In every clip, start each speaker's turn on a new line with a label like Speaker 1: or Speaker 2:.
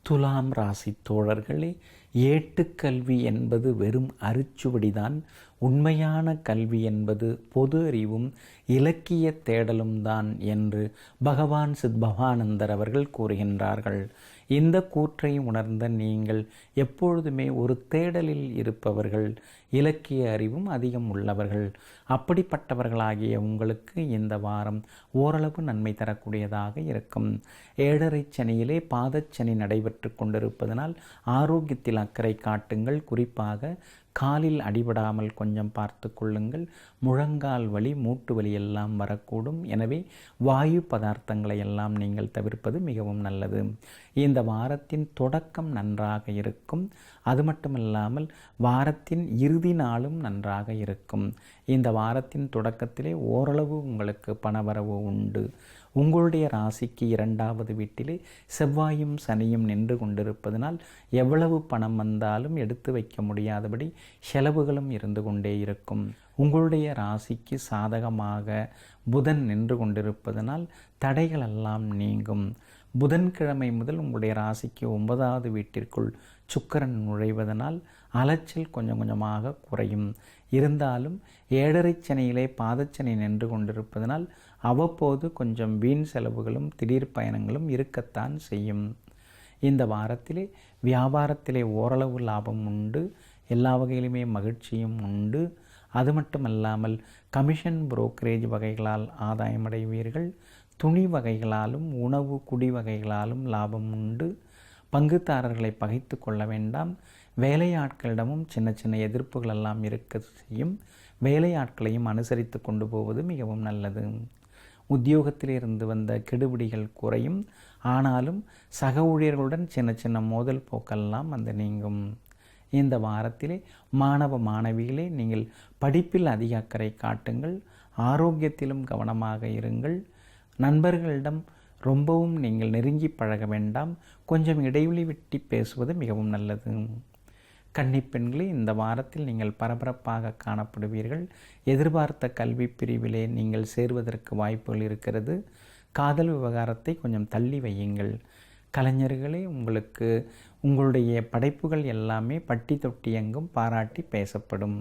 Speaker 1: துலாம் ராசி தோழர்களே, ஏட்டுக்கல்வி என்பது வெறும் அரிச்சுவடிதான். உண்மையான கல்வி என்பது பொது அறிவும் இலக்கிய தேடலும் தான் என்று பகவான் சித்பவானந்தர் அவர்கள் கூறுகின்றார்கள். இந்த கூற்றை உணர்ந்த நீங்கள் எப்பொழுதுமே ஒரு தேடலில் இருப்பவர்கள், இலக்கிய அறிவும் அதிகம் உள்ளவர்கள். அப்படிப்பட்டவர்களாகிய உங்களுக்கு இந்த வாரம் ஓரளவு நன்மை தரக்கூடியதாக இருக்கும். 7.5 சனியிலே பாதச்சனி நடைபெற்று கொண்டிருப்பதனால் ஆரோக்கியத்தில் அக்கறை காட்டுங்கள். குறிப்பாக காலில் அடிபடாமல் கொஞ்சம் பார்த்து கொள்ளுங்கள். முழங்கால் வலி, மூட்டு வலி எல்லாம் வரக்கூடும். எனவே வாயு பதார்த்தங்களை எல்லாம் நீங்கள் தவிர்ப்பது மிகவும் நல்லது. இந்த வாரத்தின் தொடக்கம் நன்றாக இருக்கும். அது மட்டுமல்லாமல் வாரத்தின் இறுதி நாளும் நன்றாக இருக்கும். இந்த வாரத்தின் தொடக்கத்திலே ஓரளவு உங்களுக்கு பணவரவு உண்டு. உங்களுடைய ராசிக்கு 2வது வீட்டிலே செவ்வாயும் சனியும் நின்று கொண்டிருப்பதனால் எவ்வளவு பணம் வந்தாலும் எடுத்து வைக்க முடியாதபடி செலவுகளும் இருந்து கொண்டே இருக்கும். உங்களுடைய ராசிக்கு சாதகமாக புதன் நின்று கொண்டிருப்பதனால் தடைகளெல்லாம் நீங்கும். புதன்கிழமை முதல் உங்களுடைய ராசிக்கு 9வது வீட்டிற்குள் சுக்கிரன் நுழைவதனால் அலைச்சல் கொஞ்சம் கொஞ்சமாக குறையும். இருந்தாலும் 7.5 சனியிலே பாதச்சனி நின்று கொண்டிருப்பதனால் அவ்வப்போது கொஞ்சம் வீண் செலவுகளும் திடீர் பயணங்களும் இருக்கத்தான் செய்யும். இந்த வாரத்திலே வியாபாரத்திலே ஓரளவு லாபம் உண்டு. எல்லா வகையிலுமே மகிழ்ச்சியும் உண்டு. அது மட்டுமல்லாமல் கமிஷன் புரோக்கரேஜ் வகைகளால் ஆதாயமடைவீர்கள். துணி வகைகளாலும் உணவு குடி வகைகளாலும் லாபம் உண்டு. பங்குதாரர்களை பகைத்து கொள்ள வேண்டாம். வேலையாட்களிடமும் சின்ன சின்ன எதிர்ப்புகள் எல்லாம் இருக்க செய்யும். வேலையாட்களையும் அனுசரித்து கொண்டு போவது மிகவும் நல்லது. உத்தியோகத்திலிருந்து வந்த கெடுபிடிகள் குறையும். ஆனாலும் சக ஊழியர்களுடன் சின்ன சின்ன மோதல் போக்கெல்லாம் வந்து நீங்கும். இந்த வாரத்திலே மாணவ மாணவிகளே, நீங்கள் படிப்பில் அதிக அக்கறை காட்டுங்கள். ஆரோக்கியத்திலும் கவனமாக இருங்கள். நண்பர்களிடம் ரொம்பவும் நீங்கள் நெருங்கி பழக வேண்டாம். கொஞ்சம் இடைவெளி விட்டு பேசுவது மிகவும் நல்லது. கன்னிப்பெண்களே, இந்த வாரத்தில் நீங்கள் பரபரப்பாக காணப்படுவீர்கள். எதிர்பார்த்த கல்வி பிரிவிலே நீங்கள் சேர்வதற்கு வாய்ப்புகள் இருக்கிறது. காதல் விவகாரத்தை கொஞ்சம் தள்ளி வையுங்கள். கலைஞர்களே, உங்களுக்கு உங்களுடைய படைப்புகள் எல்லாமே பட்டி தொட்டி எங்கும் பாராட்டி பேசப்படும்.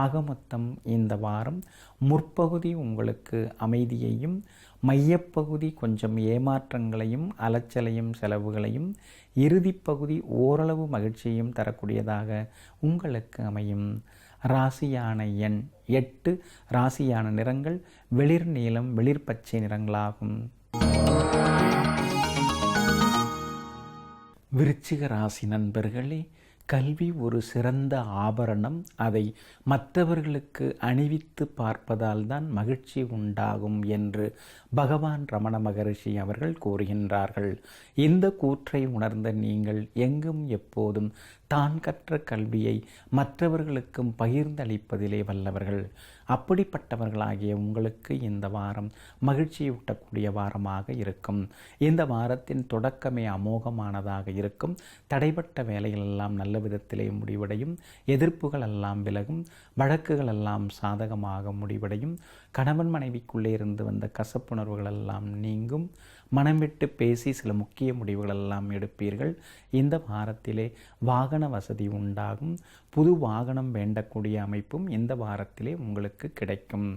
Speaker 1: ஆக மொத்தம் இந்த வாரம் முற்பகுதி உங்களுக்கு அமைதியையும், மையப்பகுதி கொஞ்சம் ஏமாற்றங்களையும் அலைச்சலையும் செலவுகளையும், இறுதிப்பகுதி ஓரளவு மகிழ்ச்சியையும் தரக்கூடியதாக உங்களுக்கு அமையும். ராசியான எண் 8, ராசியான நிறங்கள் வெளிர் நீலம், வெளிர் பச்சை நிறங்களாகும். விருச்சிக ராசி நண்பர்களே, கல்வி ஒரு சிறந்த ஆபரணம். அதை மற்றவர்களுக்கு அணிவித்து பார்ப்பதால் தான் மகிழ்ச்சி உண்டாகும் என்று பகவான் ரமண மகரிஷி அவர்கள் கூறுகின்றார்கள். இந்த கூற்றை உணர்ந்த நீங்கள் எங்கும் எப்போதும் தான் கற்ற கல்வியை மற்றவர்களுக்கும் பகிர்ந்தளிப்பதிலே வல்லவர்கள். அப்படிப்பட்டவர்களாகிய உங்களுக்கு இந்த வாரம் மகிழ்ச்சியூட்டக்கூடிய வாரமாக இருக்கும். இந்த வாரத்தின் தொடக்கமே அமோகமானதாக இருக்கும். தடைப்பட்ட வேலைகள் எல்லாம் நல்ல விதத்திலே முடிவடையும். எதிர்ப்புகள் எல்லாம் விலகும். வழக்குகள் எல்லாம் சாதகமாக முடிவடையும். கணவன் மனைவிக்குள்ளே இருந்து வந்த கசப்புணர்வுகள் எல்லாம் நீங்கும். மனம் விட்டு பேசி சில முக்கிய முடிவுகள் எல்லாம் எடுப்பீர்கள். இந்த வாரத்திலே வாகன வசதி உண்டாகும். புது வாகனம் வேண்டக்கூடிய அமைப்பும் இந்த வாரத்திலே உங்களுக்கு கிடைக்கும்.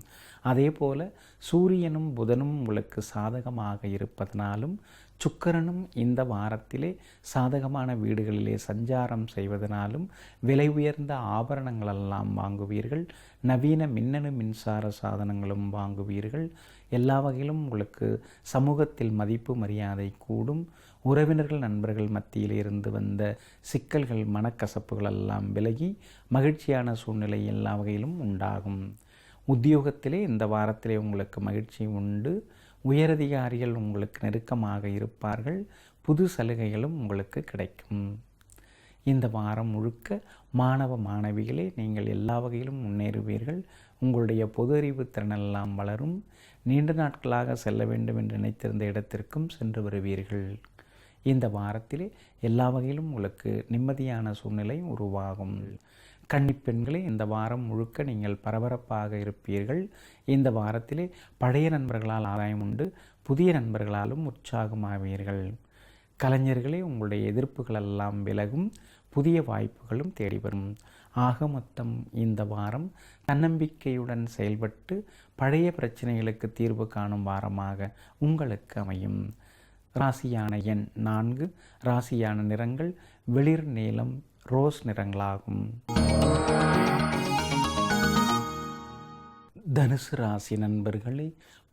Speaker 1: அதே போல சூரியனும் புதனும் உங்களுக்கு சாதகமாக இருப்பதனாலும், சுக்கிரனும் இந்த வாரத்திலே சாதகமான வீடுகளிலே சஞ்சாரம் செய்வதனாலும் விலை உயர்ந்த ஆபரணங்களெல்லாம் வாங்குவீர்கள். நவீன மின்னணு மின்சார சாதனங்களும் வாங்குவீர்கள். எல்லா வகையிலும் உங்களுக்கு சமூகத்தில் மதிப்பு மரியாதை கூடும். உறவினர்கள் நண்பர்கள் மத்தியில் இருந்து வந்த சிக்கல்கள் மனக்கசப்புகள் எல்லாம் விலகி மகிழ்ச்சியான சூழ்நிலை எல்லா வகையிலும் உண்டாகும். உத்தியோகத்திலே இந்த வாரத்திலே உங்களுக்கு மகிழ்ச்சி உண்டு. உயரதிகாரிகள் உங்களுக்கு நெருக்கமாக இருப்பார்கள். புது சலுகைகளும் உங்களுக்கு கிடைக்கும். இந்த வாரம் முழுக்க மாணவ மாணவிகளே, நீங்கள் எல்லா வகையிலும் முன்னேறுவீர்கள். உங்களுடைய பொது அறிவு திறனெல்லாம் வளரும். நீண்ட நாட்களாக செல்ல வேண்டும் என்று நினைத்திருந்த இடத்திற்கும் சென்று வருவீர்கள். இந்த வாரத்திலே எல்லா வகையிலும் உங்களுக்கு நிம்மதியான சூழ்நிலை உருவாகும். கன்னிப்பெண்களே, இந்த வாரம் முழுக்க நீங்கள் பரபரப்பாக இருப்பீர்கள். இந்த வாரத்திலே பழைய நண்பர்களால் ஆதாயம் உண்டு, புதிய நண்பர்களாலும் உற்சாகமாவீர்கள். கலைஞர்களே, உங்களுடைய எதிர்ப்புகளெல்லாம் விலகும், புதிய வாய்ப்புகளும் தேடி வரும். ஆக மொத்தம் இந்த வாரம் தன்னம்பிக்கையுடன் செயல்பட்டு பழைய பிரச்சனைகளுக்கு தீர்வு காணும் வாரமாக உங்களுக்கு அமையும். ராசியான எண் 4, ராசியான நிறங்கள் வெளிர் நீலம், ரோஸ் நிறங்களாகும். தனுசு ராசி நண்பர்களே,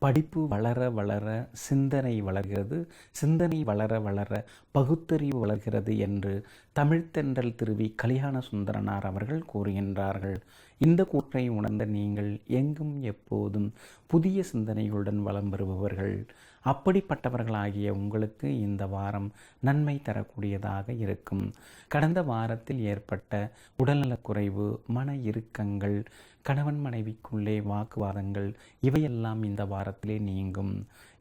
Speaker 1: படிப்பு வளர வளர சிந்தனை வளர்கிறது, சிந்தனை வளர வளர பகுத்தறிவு வளர்கிறது என்று தமிழ்த்தென்றல் திருவி கல்யாண சுந்தரனார் அவர்கள் கூறுகின்றார்கள். இந்த கூற்றை உணர்ந்த நீங்கள் எங்கும் எப்போதும் புதிய சிந்தனைகளுடன் வலம் வருபவர்கள். அப்படிப்பட்டவர்களாகிய உங்களுக்கு இந்த வாரம் நன்மை தரக்கூடியதாக இருக்கும். கடந்த வாரத்தில் ஏற்பட்ட உடல்நலக்குறைவு, மன இறுக்கங்கள், கணவன் மனைவிக்குள்ளே வாக்குவாதங்கள் இவையெல்லாம் இந்த வாரத்திலே நீங்கும்.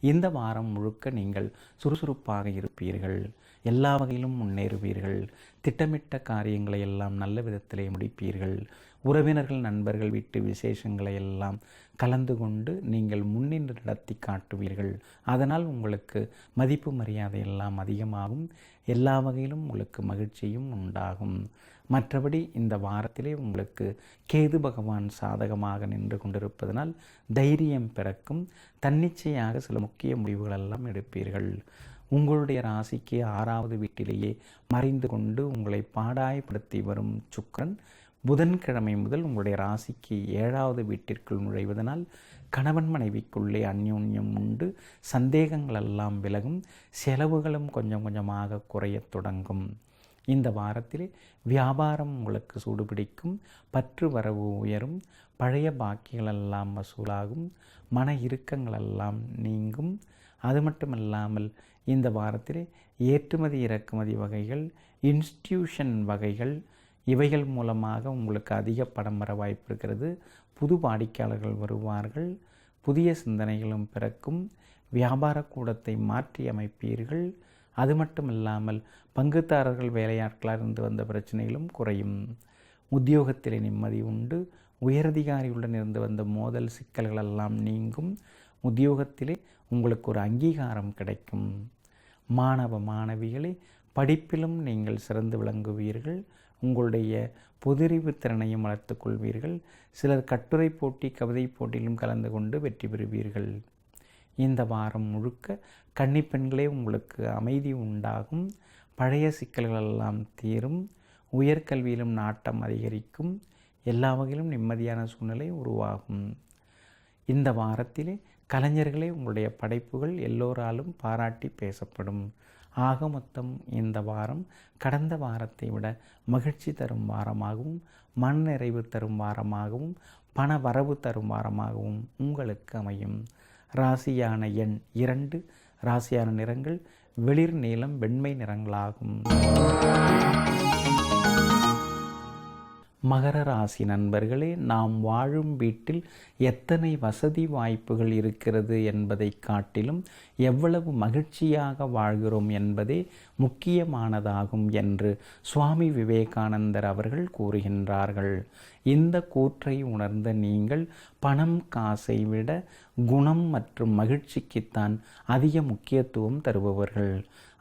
Speaker 1: இந்த வாரம் முழுக்க நீங்கள் சுறுசுறுப்பாக இருப்பீர்கள். எல்லா வகையிலும் முன்னேறுவீர்கள். திட்டமிட்ட காரியங்களை எல்லாம் நல்ல விதத்திலே முடிப்பீர்கள். உறவினர்கள், நண்பர்கள் வீட்டு விசேஷங்களை எல்லாம் கலந்து கொண்டு நீங்கள் முன்னின்று நடத்தி காட்டுவீர்கள். அதனால் உங்களுக்கு மதிப்பு மரியாதை எல்லாம் அதிகமாகும். எல்லா வகையிலும் உங்களுக்கு மகிழ்ச்சியும் உண்டாகும். மற்றபடி இந்த வாரத்திலே உங்களுக்கு கேது பகவான் சாதகமாக நின்று கொண்டிருப்பதனால் தைரியம் பிறக்கும். தன்னிச்சையாக சில முக்கிய முடிவுகளெல்லாம் எடுப்பீர்கள். உங்களுடைய ராசிக்கு 6வது வீட்டிலேயே மறைந்து கொண்டு உங்களை பாடாய்படுத்தி வரும் சுக்கிரன் புதன்கிழமை முதல் உங்களுடைய ராசிக்கு 7வது வீட்டிற்குள் நுழைவதனால் கணவன் மனைவிக்குள்ளே அந்யோன்யம் உண்டு. சந்தேகங்களெல்லாம் விலகும். செலவுகளும் கொஞ்சம் கொஞ்சமாக குறையத் தொடங்கும். இந்த வாரத்திலே வியாபாரம் உங்களுக்கு சூடுபிடிக்கும். பற்று வரவு உயரும். பழைய பாக்கிகளெல்லாம் வசூலாகும். மன இறுக்கங்களெல்லாம் நீங்கும். அது மட்டுமல்லாமல் இந்த வாரத்திலே ஏற்றுமதி இறக்குமதி வகைகள், இன்ஸ்டிடியூஷன் வகைகள் இவைகள் மூலமாக உங்களுக்கு அதிக பணம் வர வாய்ப்பு இருக்கிறது. புது வாடிக்கையாளர்கள் வருவார்கள். புதிய சிந்தனைகளும் பிறக்கும். வியாபார கூடத்தை மாற்றி அமைப்பீர்கள். அது மட்டும் இல்லாமல் பங்குதாரர்கள், வேலையாட்களாக இருந்து வந்த பிரச்சனைகளும் குறையும். உத்தியோகத்திலே நிம்மதி உண்டு. உயரதிகாரியுடன் இருந்து வந்த மோதல் சிக்கல்களெல்லாம் நீங்கும். உத்தியோகத்திலே உங்களுக்கு ஒரு அங்கீகாரம் கிடைக்கும். மாணவ மாணவிகளே, படிப்பிலும் நீங்கள் சிறந்து விளங்குவீர்கள். உங்களுடைய பொதறிவு திறனையும் வளர்த்துக் கொள்வீர்கள். சிலர் கட்டுரை போட்டி, கவிதை போட்டியிலும் கலந்து கொண்டு வெற்றி பெறுவீர்கள். இந்த வாரம் முழுக்க கன்னிப்பெண்களே உங்களுக்கு அமைதி உண்டாகும். பழைய சிக்கல்களெல்லாம் தீரும். உயர்கல்வியிலும் நாட்டம் அதிகரிக்கும். எல்லா வகையிலும் நிம்மதியான சூழ்நிலை உருவாகும். இந்த வாரத்திலே கலைஞர்களே, உங்களுடைய படைப்புகள் எல்லோராலும் பாராட்டி பேசப்படும். ஆக மொத்தம் இந்த வாரம் கடந்த வாரத்தை விட மகிழ்ச்சி தரும் வாரமாகவும், மன நிறைவு தரும் வாரமாகவும், பண வரவு தரும் வாரமாகவும் உங்களுக்கு அமையும். ராசியான எண் 2, ராசியான நிறங்கள் வெளிர் நீலம், வெண்மை நிறங்களாகும். மகர ராசி நண்பர்களே, நாம் வாழும் வீட்டில் எத்தனை வசதி வாய்ப்புகள் இருக்கிறது என்பதை காட்டிலும் எவ்வளவு மகிழ்ச்சியாக வாழ்கிறோம் என்பதே முக்கியமானதாகும் என்று சுவாமி விவேகானந்தர் அவர்கள் கூறுகின்றார்கள். இந்த கூற்றை உணர்ந்த நீங்கள் பணம் காசை விட குணம் மற்றும் மகிழ்ச்சிக்குத்தான் அதிக முக்கியத்துவம் தருபவர்கள்.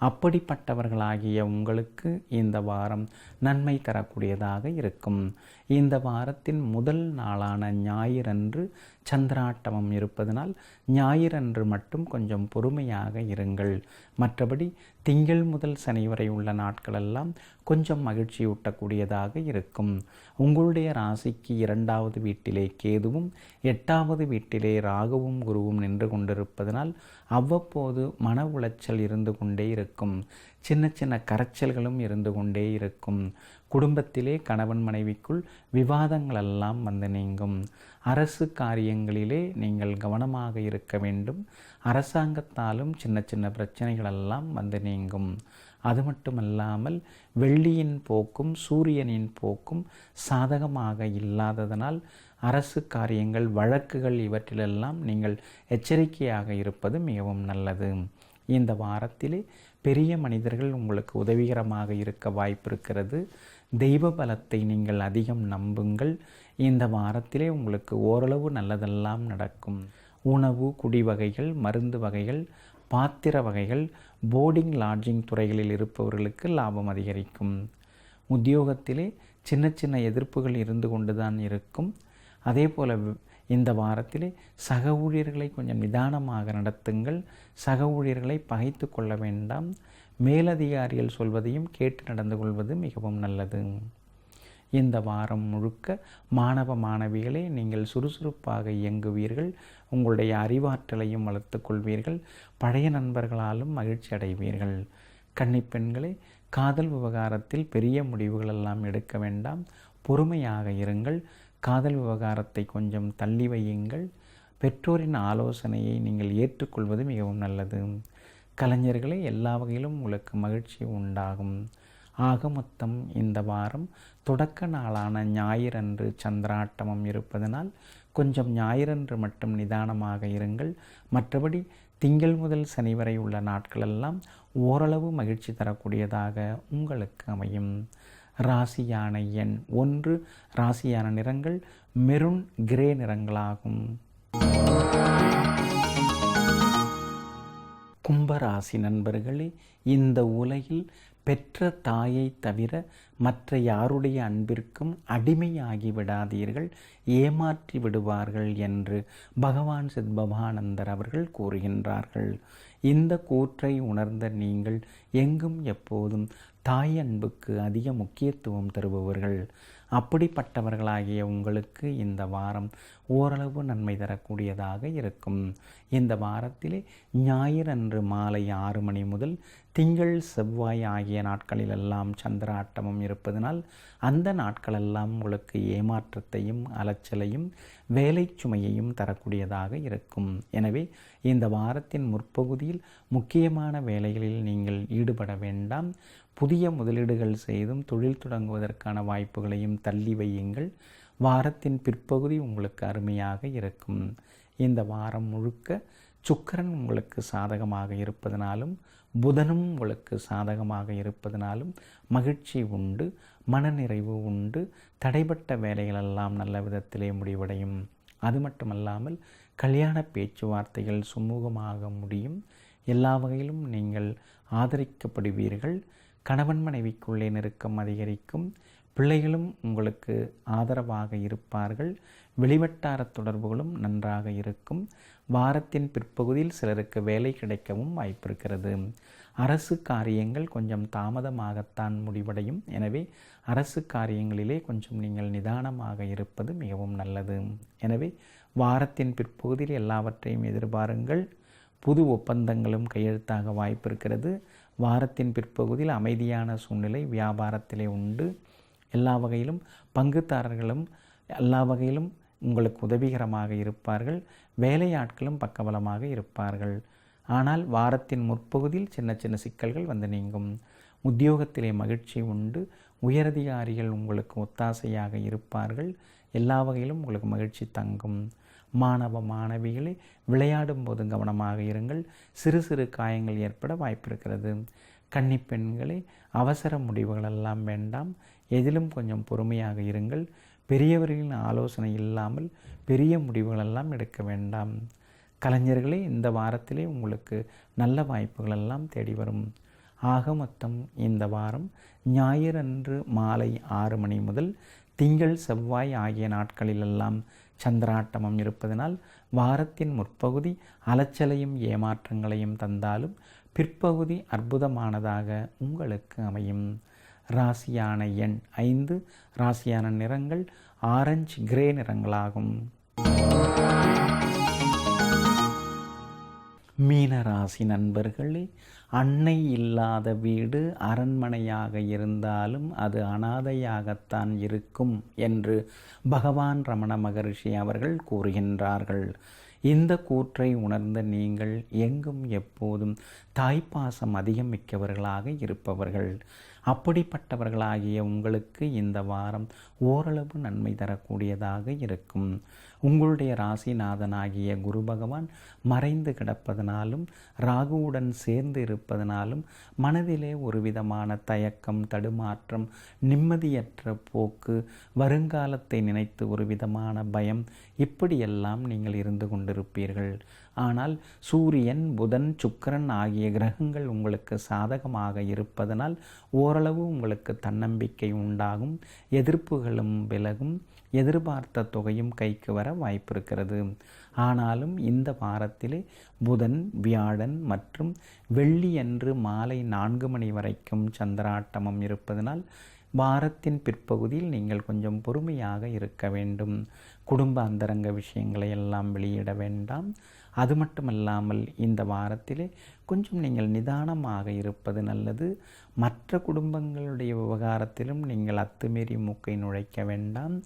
Speaker 1: அப்படிப்பட்டவர்களாகிய உங்களுக்கு இந்த வாரம் நன்மை தரக்கூடியதாக இருக்கும். இந்த வாரத்தின் முதல் நாளான ஞாயிறன்று சந்திராட்டமம் இருப்பதனால் ஞாயிறன்று மட்டும் கொஞ்சம் பொறுமையாக இருங்கள். மற்றபடி திங்கள் முதல் சனி வரை உள்ள நாட்களெல்லாம் கொஞ்சம் மகிழ்ச்சியூட்டக்கூடியதாக இருக்கும். உங்களுடைய ராசிக்கு 2வது வீட்டிலே கேதுவும் 8வது வீட்டிலே ராகுவும் குருவும் நின்று கொண்டிருப்பதனால் அவ்வப்போது மன உளைச்சல் இருந்து கொண்டே இருக்கும். சின்ன சின்ன கரைச்சல்களும் இருந்து கொண்டே இருக்கும். குடும்பத்திலே கணவன் மனைவிக்குள் விவாதங்களெல்லாம் வந்து நீங்கும். அரசு காரியங்களிலே நீங்கள் கவனமாக இருக்க வேண்டும். அரசாங்கத்தாலும் சின்ன சின்ன பிரச்சனைகளெல்லாம் வந்து நீங்கும். அது மட்டுமல்லாமல் வெள்ளியின் போக்கும் சூரியனின் போக்கும் சாதகமாக இல்லாததனால் அரசு காரியங்கள், வழக்குகள் இவற்றிலெல்லாம் நீங்கள் எச்சரிக்கையாக இருப்பது மிகவும் நல்லது. இந்த வாரத்திலே பெரிய மனிதர்கள் உங்களுக்கு உதவிகரமாக இருக்க வாய்ப்பிருக்கிறது. தெய்வ பலத்தை நீங்கள் அதிகம் நம்புங்கள். இந்த வாரத்திலே உங்களுக்கு ஓரளவு நல்லதெல்லாம் நடக்கும். உணவு, குடி வகைகள், மருந்து வகைகள், பாத்திர வகைகள், போர்டிங் லாட்ஜிங் துறைகளில் இருப்பவர்களுக்கு லாபம் அதிகரிக்கும். உத்தியோகத்திலே சின்ன சின்ன எதிர்ப்புகள் இருந்து கொண்டுதான் இருக்கும். அதே போல் இந்த வாரத்திலே சக ஊழியர்களை கொஞ்சம் நிதானமாக நடத்துங்கள். சக ஊழியர்களை பகைத்து கொள்ள வேண்டாம். மேலதிகாரிகள் சொல்வதையும் கேட்டு நடந்து கொள்வது மிகவும் நல்லது. இந்த வாரம் முழுக்க மாணவ மாணவிகளே நீங்கள் சுறுசுறுப்பாக இயங்குவீர்கள். உங்களுடைய அறிவாற்றலையும் வளர்த்து கொள்வீர்கள். பழைய நண்பர்களாலும் மகிழ்ச்சி அடைவீர்கள். கன்னிப்பெண்களே, காதல் விவகாரத்தில் பெரிய முடிவுகளெல்லாம் எடுக்க வேண்டாம். பொறுமையாக இருங்கள். காதல் விவகாரத்தை கொஞ்சம் தள்ளி வையுங்கள். பெற்றோரின் ஆலோசனையை நீங்கள் ஏற்றுக்கொள்வது மிகவும் நல்லது. கலைஞர்களே, எல்லா வகையிலும் உங்களுக்கு மகிழ்ச்சி உண்டாகும். ஆக மொத்தம் இந்த வாரம் தொடக்க நாளான ஞாயிறன்று சந்திராட்டமம் இருப்பதனால் கொஞ்சம் ஞாயிறன்று மட்டும் நிதானமாக இருங்கள். மற்றபடி திங்கள் முதல் சனி வரை உள்ள நாட்களெல்லாம் ஓரளவு மகிழ்ச்சி தரக்கூடியதாக உங்களுக்கு அமையும். ராசியான எண் 1, ராசியான நிறங்கள் மெரூன், கிரே நிறங்களாகும். கும்பராசி நண்பர்களே, இந்த உலகில் பெற்ற தாயை தவிர மற்ற யாருடைய அன்பிற்கும் அடிமையாகி விடாதீர்கள், ஏமாற்றி விடுவார்கள் என்று பகவான் சித்பவானந்தர் அவர்கள் கூறுகின்றார்கள். இந்த கூற்றை உணர்ந்த நீங்கள் எங்கும் எப்போதும் தாய் அன்புக்கு அதிக முக்கியத்துவம் தருபவர்கள். அப்படிப்பட்டவர்களாகிய உங்களுக்கு இந்த வாரம் ஓரளவு நன்மை தரக்கூடியதாக இருக்கும். இந்த வாரத்திலே ஞாயிறன்று மாலை 6 மணி முதல் திங்கள், செவ்வாய் ஆகிய நாட்களிலெல்லாம் சந்திராட்டமம் இருப்பதனால் அந்த நாட்களெல்லாம் உங்களுக்கு ஏமாற்றத்தையும் அலைச்சலையும் வேலை சுமையையும் தரக்கூடியதாக இருக்கும். எனவே இந்த வாரத்தின் முற்பகுதியில் முக்கியமான வேலைகளில் நீங்கள் ஈடுபட வேண்டாம். புதிய முதலீடுகள் செய்தும் தொழில் தொடங்குவதற்கான வாய்ப்புகளையும் தள்ளி வையுங்கள். வாரத்தின் பிற்பகுதி உங்களுக்கு அருமையாக இருக்கும். இந்த வாரம் முழுக்க சுக்கிரன் உங்களுக்கு சாதகமாக இருப்பதனாலும் புதனும் உங்களுக்கு சாதகமாக இருப்பதனாலும் மகிழ்ச்சி உண்டு, மனநிறைவு உண்டு. தடைப்பட்ட வேலைகளெல்லாம் நல்ல விதத்திலே முடிவடையும். அது மட்டுமல்லாமல் கல்யாண பேச்சுவார்த்தைகள் சுமூகமாக முடியும். எல்லா வகையிலும் நீங்கள் ஆதரிக்கப்படுவீர்கள். கணவன் மனைவிக்குள்ளே நெருக்கம் அதிகரிக்கும். பிள்ளைகளும் உங்களுக்கு ஆதரவாக இருப்பார்கள். வெளிவட்டார தொடர்புகளும் நன்றாக இருக்கும். வாரத்தின் பிற்பகுதியில் சிலருக்கு வேலை கிடைக்கவும் வாய்ப்பிருக்கிறது. அரசு காரியங்கள் கொஞ்சம் தாமதமாகத்தான் முடிவடையும். எனவே அரசு காரியங்களிலே கொஞ்சம் நீங்கள் நிதானமாக இருப்பது மிகவும் நல்லது. எனவே வாரத்தின் பிற்பகுதியில் எல்லாவற்றையும் எதிர்பாருங்கள். புது ஒப்பந்தங்களும் கையெழுத்தாக வாய்ப்பிருக்கிறது. வாரத்தின் பிற்பகுதியில் அமைதியான சூழ்நிலை வியாபாரத்திலே உண்டு. எல்லா வகையிலும் பங்குதாரர்களும் எல்லா வகையிலும் உங்களுக்கு உதவிகரமாக இருப்பார்கள். வேலையாட்களும் பக்கபலமாக இருப்பார்கள். ஆனால் வாரத்தின் முற்பகுதியில் சின்ன சின்ன சிக்கல்கள் வந்து நீங்கும். உத்தியோகத்திலே மகிழ்ச்சி உண்டு. உயரதிகாரிகள் உங்களுக்கு ஒத்தாசையாக இருப்பார்கள். எல்லா வகையிலும் உங்களுக்கு மகிழ்ச்சி தங்கும். மாணவ மாணவிகளை விளையாடும் போது கவனமாக இருங்கள். சிறு சிறு காயங்கள் ஏற்பட வாய்ப்பிருக்கிறது. கன்னிப்பெண்களை அவசர முடிவுகளெல்லாம் வேண்டாம். எதிலும் கொஞ்சம் பொறுமையாக இருங்கள். பெரியவர்களின் ஆலோசனை இல்லாமல் பெரிய முடிவுகளெல்லாம் எடுக்க வேண்டாம். கலைஞர்களே, இந்த வாரத்திலே உங்களுக்கு நல்ல வாய்ப்புகளெல்லாம் தேடி வரும். ஆக மொத்தம் இந்த வாரம் ஞாயிறன்று மாலை 6 மணி முதல் திங்கள், செவ்வாய் ஆகிய நாட்களிலெல்லாம் சந்திராட்டமம் இருப்பதனால் வாரத்தின் முற்பகுதி அலைச்சலையும் ஏமாற்றங்களையும் தந்தாலும் பிற்பகுதி அற்புதமானதாக உங்களுக்கு அமையும். ராசியான எண் 5, ராசியான நிறங்கள் ஆரஞ்சு, கிரே நிறங்களாகும். மீனராசி நண்பர்களே, அன்னை இல்லாத வீடு அரண்மனையாக இருந்தாலும் அது அனாதையாகத்தான் இருக்கும் என்று பகவான் ரமண மகரிஷி அவர்கள் கூறுகின்றார்கள். இந்த கூற்றை உணர்ந்த நீங்கள் எங்கும் எப்போதும் தாய்ப்பாசம் அதிகம் மிக்கவர்களாக இருப்பவர்கள். அப்படிப்பட்டவர்களாகிய உங்களுக்கு இந்த வாரம் ஓரளவு நன்மை தரக்கூடியதாக இருக்கும். உங்களுடைய ராசிநாதனாகிய குரு பகவான் மறைந்து கிடப்பதனாலும் ராகுவுடன் சேர்ந்து இருப்பதனாலும் மனதிலே ஒரு விதமான தயக்கம், தடுமாற்றம், நிம்மதியற்ற போக்கு, வருங்காலத்தை நினைத்து ஒரு விதமான பயம், இப்படியெல்லாம் நீங்கள் இருந்து கொண்டிருப்பீர்கள். ஆனால் சூரியன், புதன், சுக்கிரன் ஆகிய கிரகங்கள் உங்களுக்கு சாதகமாக இருப்பதனால் ஓரளவு உங்களுக்கு தன்னம்பிக்கை உண்டாகும், எதிர்ப்புகளும் விலகும், எதிர்பார்த்த தொகையும் கைக்கு வர வாய்ப்பு இருக்கிறது. ஆனாலும் இந்த வாரத்திலே புதன், வியாழன் மற்றும் வெள்ளி அன்று மாலை 4 மணி வரைக்கும் சந்திராட்டமம் இருப்பதனால் வாரத்தின் பிற்பகுதியில் நீங்கள் கொஞ்சம் பொறுமையாக இருக்க வேண்டும். குடும்ப அந்தரங்க விஷயங்களை எல்லாம் வெளியிட வேண்டாம். அது மட்டுமல்லாமல் இந்த வாரத்திலே கொஞ்சம் நீங்கள் நிதானமாக இருப்பது நல்லது. மற்ற குடும்பங்களுடைய விவகாரத்திலும் நீங்கள் அத்துமீறி மூக்கை நுழைக்க வேண்டாம்.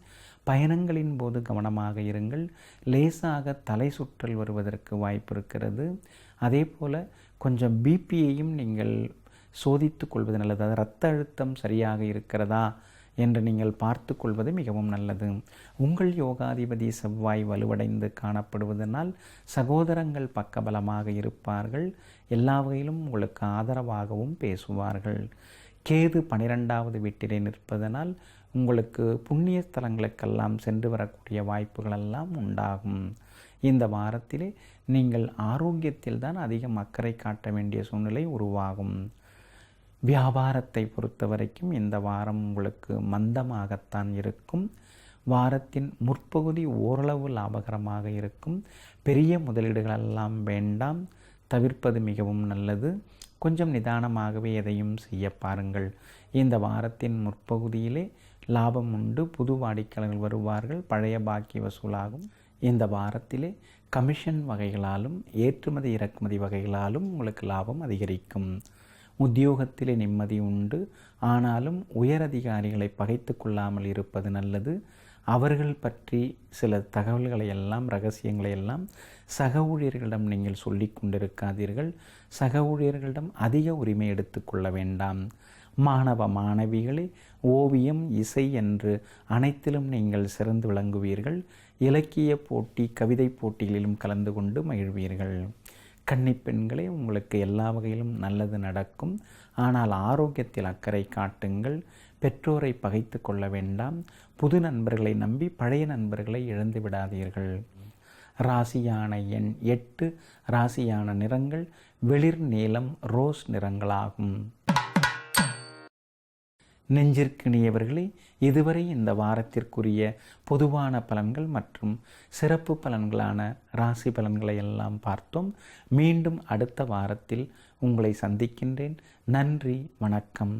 Speaker 1: பயணங்களின் போது கவனமாக இருங்கள். லேசாக தலை சுற்றல் வருவதற்கு வாய்ப்பு இருக்கிறது. அதே போல் கொஞ்சம் பிபியையும் நீங்கள் சோதித்து கொள்வது நல்லது. அது இரத்த அழுத்தம் சரியாக இருக்கிறதா என்று நீங்கள் பார்த்து கொள்வது மிகவும் நல்லது. உங்கள் யோகாதிபதி செவ்வாய் வலுவடைந்து காணப்படுவதனால் சகோதரங்கள் பக்கபலமாக இருப்பார்கள். எல்லா வகையிலும் உங்களுக்கு ஆதரவாகவும் பேசுவார்கள். கேது 12வது வீட்டிலே நிற்பதனால் உங்களுக்கு புண்ணிய ஸ்தலங்களுக்கெல்லாம் சென்று வரக்கூடிய வாய்ப்புகளெல்லாம் உண்டாகும். இந்த வாரத்திலே நீங்கள் ஆரோக்கியத்தில் தான் அதிகம் அக்கறை காட்ட வேண்டிய சூழ்நிலை உருவாகும். வியாபாரத்தை பொறுத்த வரைக்கும் இந்த வாரம் உங்களுக்கு மந்தமாகத்தான் இருக்கும். வாரத்தின் முற்பகுதி ஓரளவு லாபகரமாக இருக்கும். பெரிய முதலீடுகளெல்லாம் வேண்டாம், தவிர்ப்பது மிகவும் நல்லது. கொஞ்சம் நிதானமாகவே எதையும் செய்ய பாருங்கள். இந்த வாரத்தின் முற்பகுதியிலே லாபம் உண்டு. புது வாடிக்கையாளர்கள் வருவார்கள். பழைய பாக்கி வசூலாகும். இந்த வாரத்திலே கமிஷன் வகைகளாலும் ஏற்றுமதி இறக்குமதி வகைகளாலும் உங்களுக்கு லாபம் அதிகரிக்கும். உத்தியோகத்திலே நிம்மதி உண்டு. ஆனாலும் உயரதிகாரிகளை பகைத்து கொள்ளாமல் இருப்பது நல்லது. அவர்கள் பற்றி சில தகவல்களை எல்லாம், ரகசியங்களை எல்லாம் சக ஊழியர்களிடம் நீங்கள் சொல்லி கொண்டிருக்காதீர்கள். சக ஊழியர்களிடம் அதிக உரிமை எடுத்துக்கொள்ள வேண்டாம். மாணவ மாணவிகளே, ஓவியம், இசை என்று அனைத்திலும் நீங்கள் சிறந்து விளங்குவீர்கள். இலக்கிய போட்டி, கவிதை போட்டிகளிலும் கலந்து கொண்டு மகிழ்வீர்கள். கன்னிப்பெண்களே, உங்களுக்கு எல்லா வகையிலும் நல்லது நடக்கும். ஆனால் ஆரோக்கியத்தில் அக்கறை காட்டுங்கள். பெற்றோரை பகைத்து கொள்ள வேண்டாம். புது நண்பர்களை நம்பி பழைய நண்பர்களை இழந்து விடாதீர்கள். ராசியான எண் 8, ராசியான நிறங்கள் வெளிர் நீலம், ரோஸ் நிறங்களாகும். நெஞ்சிற்கினியவர்களே, இதுவரை இந்த வாரத்திற்குரிய பொதுவான பலன்கள் மற்றும் சிறப்பு பலன்களான ராசி பலன்களை எல்லாம் பார்த்தோம். மீண்டும் அடுத்த வாரத்தில் உங்களை சந்திக்கின்றேன். நன்றி, வணக்கம்.